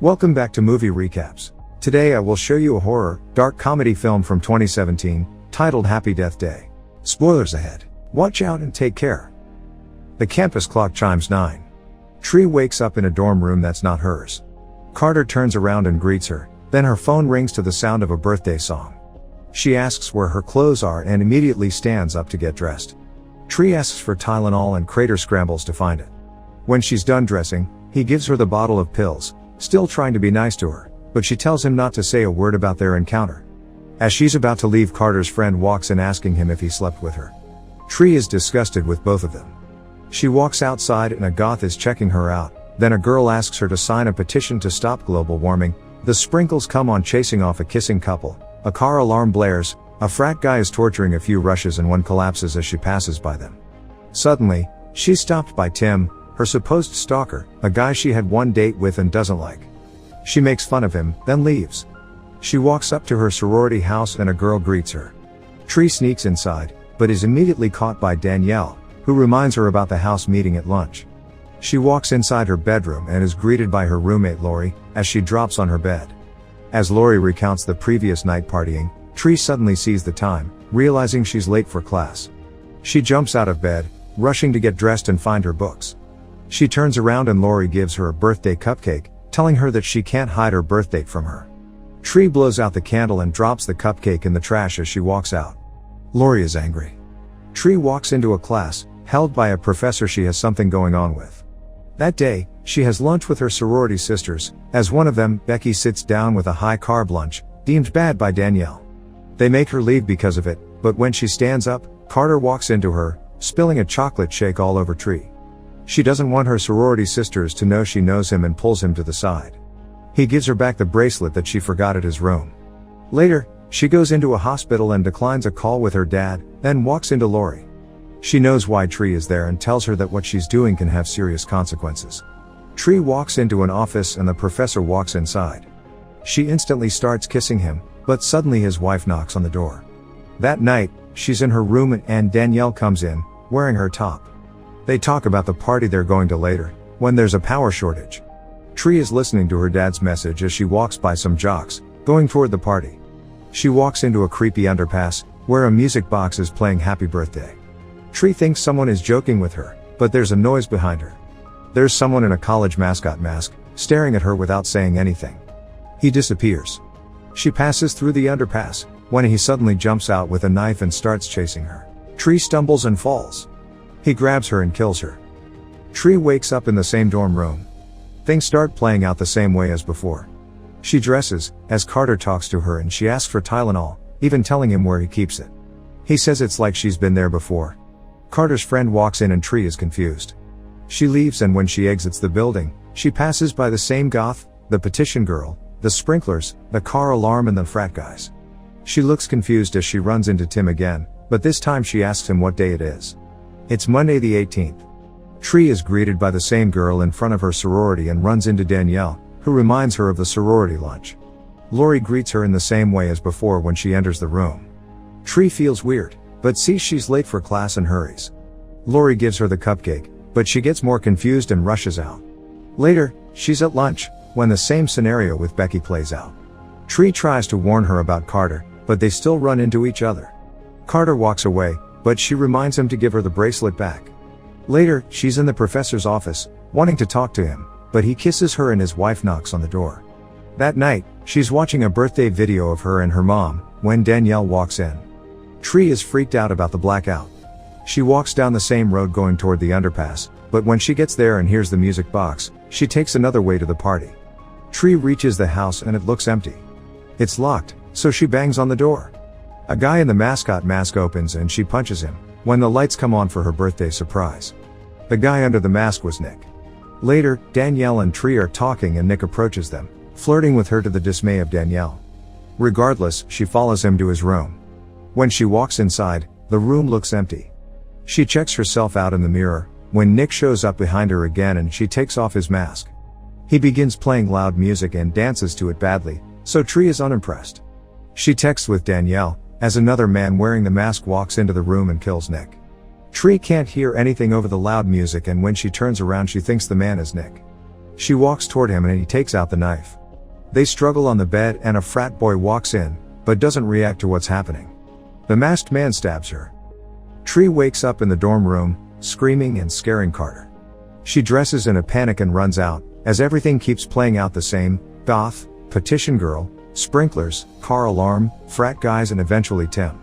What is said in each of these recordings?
Welcome back to Movie Recaps. Today I will show you a horror, dark comedy film from 2017, titled Happy Death Day. Spoilers ahead. Watch out and take care. The campus clock chimes 9. Tree wakes up in a dorm room that's not hers. Carter turns around and greets her, then her phone rings to the sound of a birthday song. She asks where her clothes are and immediately stands up to get dressed. Tree asks for Tylenol and Crater scrambles to find it. When she's done dressing, he gives her the bottle of pills, still trying to be nice to her, but she tells him not to say a word about their encounter. As she's about to leave, Carter's friend walks in asking him if he slept with her. Tree is disgusted with both of them. She walks outside and a goth is checking her out, then a girl asks her to sign a petition to stop global warming. The sprinkles come on chasing off a kissing couple, a car alarm blares, a frat guy is torturing a few rushes and one collapses as she passes by them. Suddenly, she's stopped by Tim, her supposed stalker, a guy she had one date with and doesn't like. She makes fun of him, then leaves. She walks up to her sorority house and a girl greets her. Tree sneaks inside, but is immediately caught by Danielle, who reminds her about the house meeting at lunch. She walks inside her bedroom and is greeted by her roommate Lori, as she drops on her bed. As Lori recounts the previous night partying, Tree suddenly sees the time, realizing she's late for class. She jumps out of bed, rushing to get dressed and find her books. She turns around and Lori gives her a birthday cupcake, telling her that she can't hide her birth date from her. Tree blows out the candle and drops the cupcake in the trash as she walks out. Lori is angry. Tree walks into a class, held by a professor she has something going on with. That day, she has lunch with her sorority sisters. As one of them, Becky, sits down with a high-carb lunch, deemed bad by Danielle. They make her leave because of it, but when she stands up, Carter walks into her, spilling a chocolate shake all over Tree. She doesn't want her sorority sisters to know she knows him and pulls him to the side. He gives her back the bracelet that she forgot at his room. Later, she goes into a hospital and declines a call with her dad, then walks into Lori. She knows why Tree is there and tells her that what she's doing can have serious consequences. Tree walks into an office and the professor walks inside. She instantly starts kissing him, but suddenly his wife knocks on the door. That night, she's in her room and Danielle comes in, wearing her top. They talk about the party they're going to later, when there's a power shortage. Tree is listening to her dad's message as she walks by some jocks, going toward the party. She walks into a creepy underpass, where a music box is playing Happy Birthday. Tree thinks someone is joking with her, but there's a noise behind her. There's someone in a college mascot mask, staring at her without saying anything. He disappears. She passes through the underpass, when he suddenly jumps out with a knife and starts chasing her. Tree stumbles and falls. He grabs her and kills her. Tree wakes up in the same dorm room. Things start playing out the same way as before. She dresses, as Carter talks to her and she asks for Tylenol, even telling him where he keeps it. He says it's like she's been there before. Carter's friend walks in and Tree is confused. She leaves and when she exits the building, she passes by the same goth, the petition girl, the sprinklers, the car alarm and the frat guys. She looks confused as she runs into Tim again, but this time she asks him what day it is. It's Monday the 18th. Tree is greeted by the same girl in front of her sorority and runs into Danielle, who reminds her of the sorority lunch. Lori greets her in the same way as before when she enters the room. Tree feels weird, but sees she's late for class and hurries. Lori gives her the cupcake, but she gets more confused and rushes out. Later, she's at lunch, when the same scenario with Becky plays out. Tree tries to warn her about Carter, but they still run into each other. Carter walks away, but she reminds him to give her the bracelet back. Later, she's in the professor's office, wanting to talk to him, but he kisses her and his wife knocks on the door. That night, she's watching a birthday video of her and her mom, when Danielle walks in. Tree is freaked out about the blackout. She walks down the same road going toward the underpass, but when she gets there and hears the music box, she takes another way to the party. Tree reaches the house and it looks empty. It's locked, so she bangs on the door. A guy in the mascot mask opens and she punches him, when the lights come on for her birthday surprise. The guy under the mask was Nick. Later, Danielle and Tree are talking and Nick approaches them, flirting with her to the dismay of Danielle. Regardless, she follows him to his room. When she walks inside, the room looks empty. She checks herself out in the mirror, when Nick shows up behind her again and she takes off his mask. He begins playing loud music and dances to it badly, so Tree is unimpressed. She texts with Danielle, as another man wearing the mask walks into the room and kills Nick. Tree can't hear anything over the loud music and when she turns around she thinks the man is Nick. She walks toward him and he takes out the knife. They struggle on the bed and a frat boy walks in, but doesn't react to what's happening. The masked man stabs her. Tree wakes up in the dorm room, screaming and scaring Carter. She dresses in a panic and runs out, as everything keeps playing out the same: goth, petition girl, sprinklers, car alarm, frat guys and eventually Tim.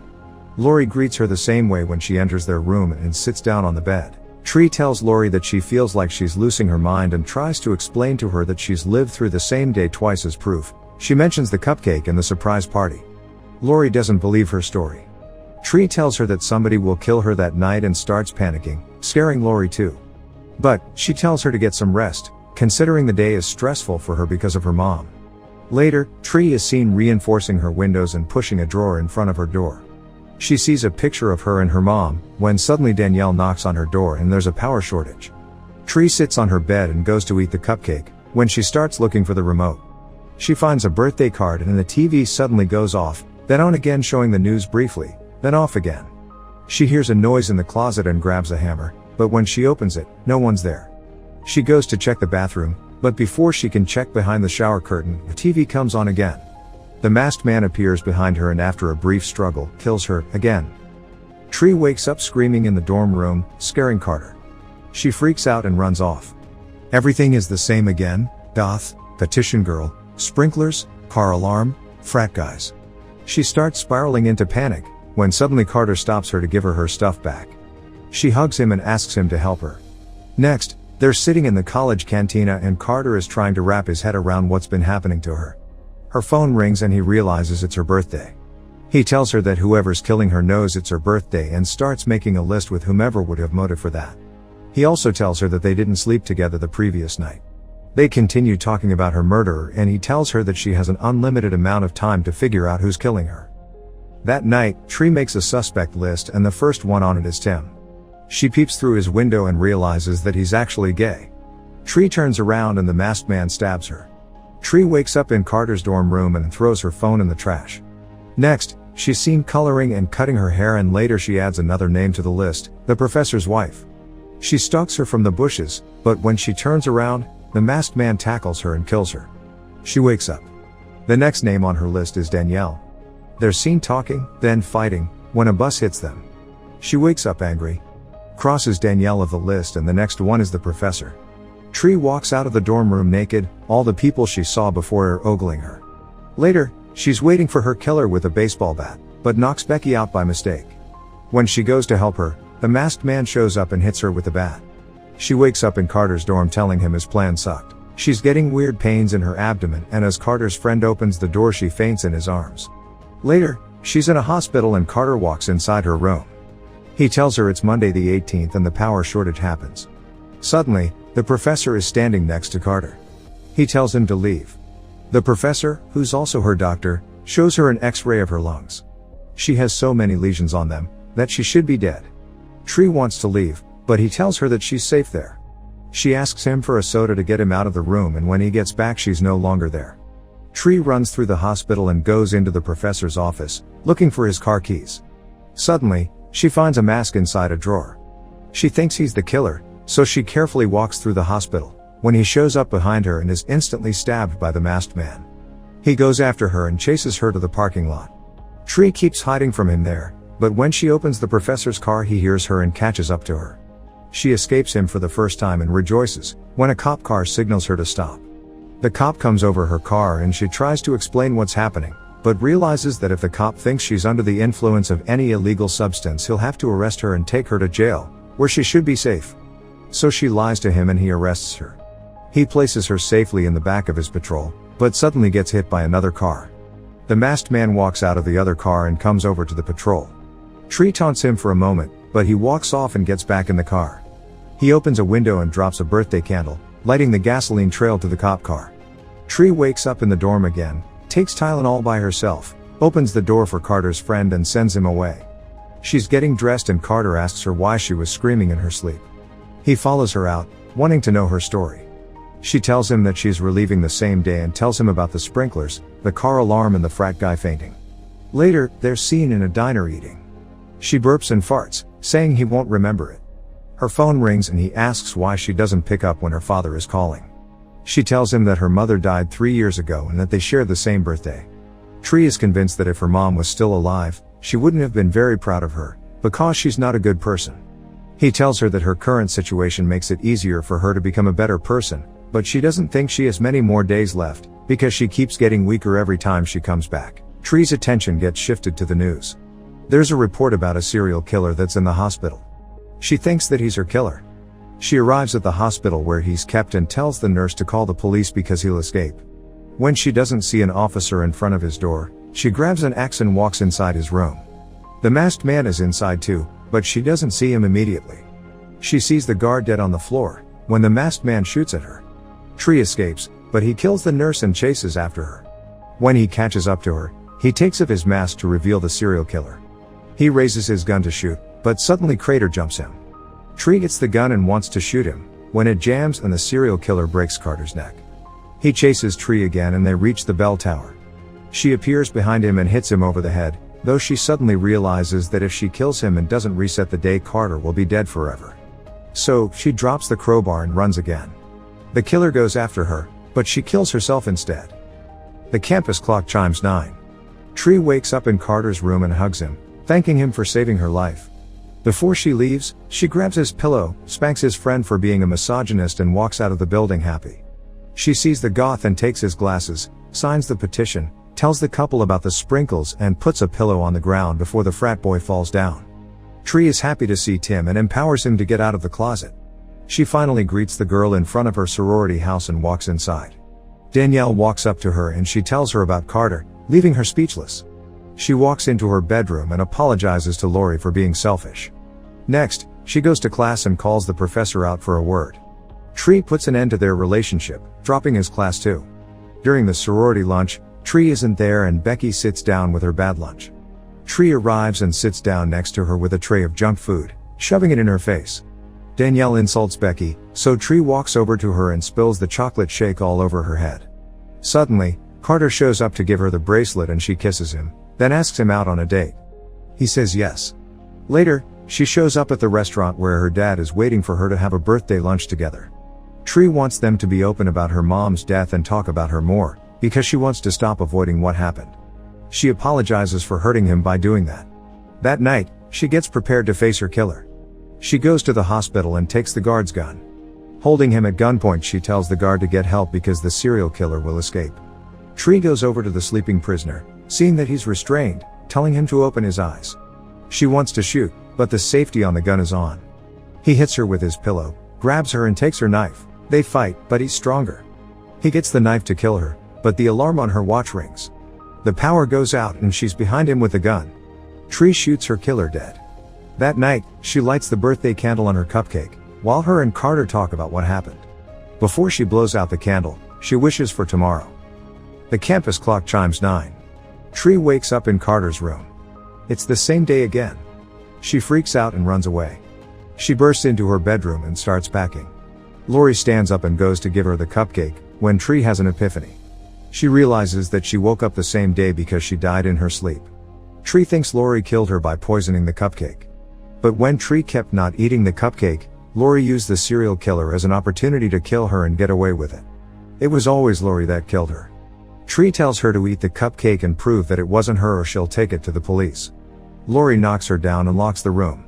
Lori greets her the same way when she enters their room and sits down on the bed. Tree tells Lori that she feels like she's losing her mind and tries to explain to her that she's lived through the same day twice as proof. She mentions the cupcake and the surprise party. Lori doesn't believe her story. Tree tells her that somebody will kill her that night and starts panicking, scaring Lori too. But she tells her to get some rest, considering the day is stressful for her because of her mom. Later, Tree is seen reinforcing her windows and pushing a drawer in front of her door. She sees a picture of her and her mom, when suddenly Danielle knocks on her door and there's a power shortage. Tree sits on her bed and goes to eat the cupcake, when she starts looking for the remote. She finds a birthday card and the TV suddenly goes off, then on again showing the news briefly, then off again. She hears a noise in the closet and grabs a hammer, but when she opens it, no one's there. She goes to check the bathroom, but before she can check behind the shower curtain, the TV comes on again. The masked man appears behind her and after a brief struggle, kills her, again. Tree wakes up screaming in the dorm room, scaring Carter. She freaks out and runs off. Everything is the same again: goth, petition girl, sprinklers, car alarm, frat guys. She starts spiraling into panic, when suddenly Carter stops her to give her stuff back. She hugs him and asks him to help her. Next, they're sitting in the college cantina and Carter is trying to wrap his head around what's been happening to her. Her phone rings and he realizes it's her birthday. He tells her that whoever's killing her knows it's her birthday and starts making a list with whomever would have motive for that. He also tells her that they didn't sleep together the previous night. They continue talking about her murderer and he tells her that she has an unlimited amount of time to figure out who's killing her. That night, Tree makes a suspect list and the first one on it is Tim. She peeps through his window and realizes that he's actually gay. Tree turns around and the masked man stabs her. Tree wakes up in Carter's dorm room and throws her phone in the trash. Next, she's seen coloring and cutting her hair and later she adds another name to the list: the professor's wife. She stalks her from the bushes, but when she turns around, the masked man tackles her and kills her. She wakes up. The next name on her list is Danielle. They're seen talking, then fighting, when a bus hits them. She wakes up angry. Crosses Danielle off the list and the next one is the professor. Tree walks out of the dorm room naked, all the people she saw before are ogling her. Later, she's waiting for her killer with a baseball bat, but knocks Becky out by mistake. When she goes to help her, the masked man shows up and hits her with the bat. She wakes up in Carter's dorm telling him his plan sucked. She's getting weird pains in her abdomen and as Carter's friend opens the door she faints in his arms. Later, she's in a hospital and Carter walks inside her room. He tells her it's Monday the 18th and the power shortage happens. Suddenly, the professor is standing next to Carter. He tells him to leave. The professor, who's also her doctor, shows her an X-ray of her lungs. She has so many lesions on them, that she should be dead. Tree wants to leave, but he tells her that she's safe there. She asks him for a soda to get him out of the room and when he gets back she's no longer there. Tree runs through the hospital and goes into the professor's office, looking for his car keys. Suddenly, she finds a mask inside a drawer. She thinks he's the killer, so she carefully walks through the hospital, when he shows up behind her and is instantly stabbed by the masked man. He goes after her and chases her to the parking lot. Tree keeps hiding from him there, but when she opens the professor's car he hears her and catches up to her. She escapes him for the first time and rejoices, when a cop car signals her to stop. The cop comes over her car and she tries to explain what's happening, but realizes that if the cop thinks she's under the influence of any illegal substance he'll have to arrest her and take her to jail, where she should be safe. So she lies to him and he arrests her. He places her safely in the back of his patrol, but suddenly gets hit by another car. The masked man walks out of the other car and comes over to the patrol. Tree taunts him for a moment, but he walks off and gets back in the car. He opens a window and drops a birthday candle, lighting the gasoline trail to the cop car. Tree wakes up in the dorm again, takes Tylenol by herself, opens the door for Carter's friend and sends him away. She's getting dressed and Carter asks her why she was screaming in her sleep. He follows her out, wanting to know her story. She tells him that she's relieving the same day and tells him about the sprinklers, the car alarm and the frat guy fainting. Later, they're seen in a diner eating. She burps and farts, saying he won't remember it. Her phone rings and he asks why she doesn't pick up when her father is calling. She tells him that her mother died 3 years ago and that they share the same birthday. Tree is convinced that if her mom was still alive, she wouldn't have been very proud of her, because she's not a good person. He tells her that her current situation makes it easier for her to become a better person, but she doesn't think she has many more days left, because she keeps getting weaker every time she comes back. Tree's attention gets shifted to the news. There's a report about a serial killer that's in the hospital. She thinks that he's her killer. She arrives at the hospital where he's kept and tells the nurse to call the police because he'll escape. When she doesn't see an officer in front of his door, she grabs an axe and walks inside his room. The masked man is inside too, but she doesn't see him immediately. She sees the guard dead on the floor, when the masked man shoots at her. Tree escapes, but he kills the nurse and chases after her. When he catches up to her, he takes off his mask to reveal the serial killer. He raises his gun to shoot, but suddenly Crater jumps him. Tree gets the gun and wants to shoot him, when it jams and the serial killer breaks Carter's neck. He chases Tree again and they reach the bell tower. She appears behind him and hits him over the head, though she suddenly realizes that if she kills him and doesn't reset the day, Carter will be dead forever. So, she drops the crowbar and runs again. The killer goes after her, but she kills herself instead. The campus clock chimes 9. Tree wakes up in Carter's room and hugs him, thanking him for saving her life. Before she leaves, she grabs his pillow, spanks his friend for being a misogynist and walks out of the building happy. She sees the goth and takes his glasses, signs the petition, tells the couple about the sprinkles and puts a pillow on the ground before the frat boy falls down. Tree is happy to see Tim and empowers him to get out of the closet. She finally greets the girl in front of her sorority house and walks inside. Danielle walks up to her and she tells her about Carter, leaving her speechless. She walks into her bedroom and apologizes to Lori for being selfish. Next, she goes to class and calls the professor out for a word. Tree puts an end to their relationship, dropping his class too. During the sorority lunch, Tree isn't there and Becky sits down with her bad lunch. Tree arrives and sits down next to her with a tray of junk food, shoving it in her face. Danielle insults Becky, so Tree walks over to her and spills the chocolate shake all over her head. Suddenly, Carter shows up to give her the bracelet and she kisses him, then asks him out on a date. He says yes. Later, she shows up at the restaurant where her dad is waiting for her to have a birthday lunch together. Tree wants them to be open about her mom's death and talk about her more, because she wants to stop avoiding what happened. She apologizes for hurting him by doing that. That night, she gets prepared to face her killer. She goes to the hospital and takes the guard's gun. Holding him at gunpoint, she tells the guard to get help because the serial killer will escape. Tree goes over to the sleeping prisoner, seeing that he's restrained, telling him to open his eyes. She wants to shoot, but the safety on the gun is on. He hits her with his pillow, grabs her and takes her knife. They fight, but he's stronger. He gets the knife to kill her, but the alarm on her watch rings. The power goes out and she's behind him with the gun. Tree shoots her killer dead. That night, she lights the birthday candle on her cupcake, while her and Carter talk about what happened. Before she blows out the candle, she wishes for tomorrow. The campus clock chimes 9. Tree wakes up in Carter's room. It's the same day again. She freaks out and runs away. She bursts into her bedroom and starts packing. Lori stands up and goes to give her the cupcake, when Tree has an epiphany. She realizes that she woke up the same day because she died in her sleep. Tree thinks Lori killed her by poisoning the cupcake. But when Tree kept not eating the cupcake, Lori used the serial killer as an opportunity to kill her and get away with it. It was always Lori that killed her. Tree tells her to eat the cupcake and prove that it wasn't her or she'll take it to the police. Lori knocks her down and locks the room.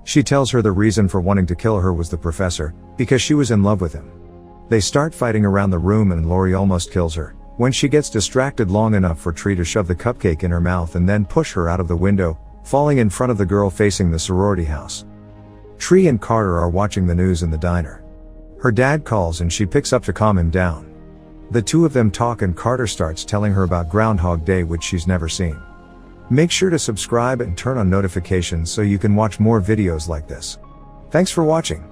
She tells her the reason for wanting to kill her was the professor, because she was in love with him. They start fighting around the room and Lori almost kills her, when she gets distracted long enough for Tree to shove the cupcake in her mouth and then push her out of the window, falling in front of the girl facing the sorority house. Tree and Carter are watching the news in the diner. Her dad calls and she picks up to calm him down. The two of them talk and Carter starts telling her about Groundhog Day, which she's never seen. Make sure to subscribe and turn on notifications so you can watch more videos like this. Thanks for watching.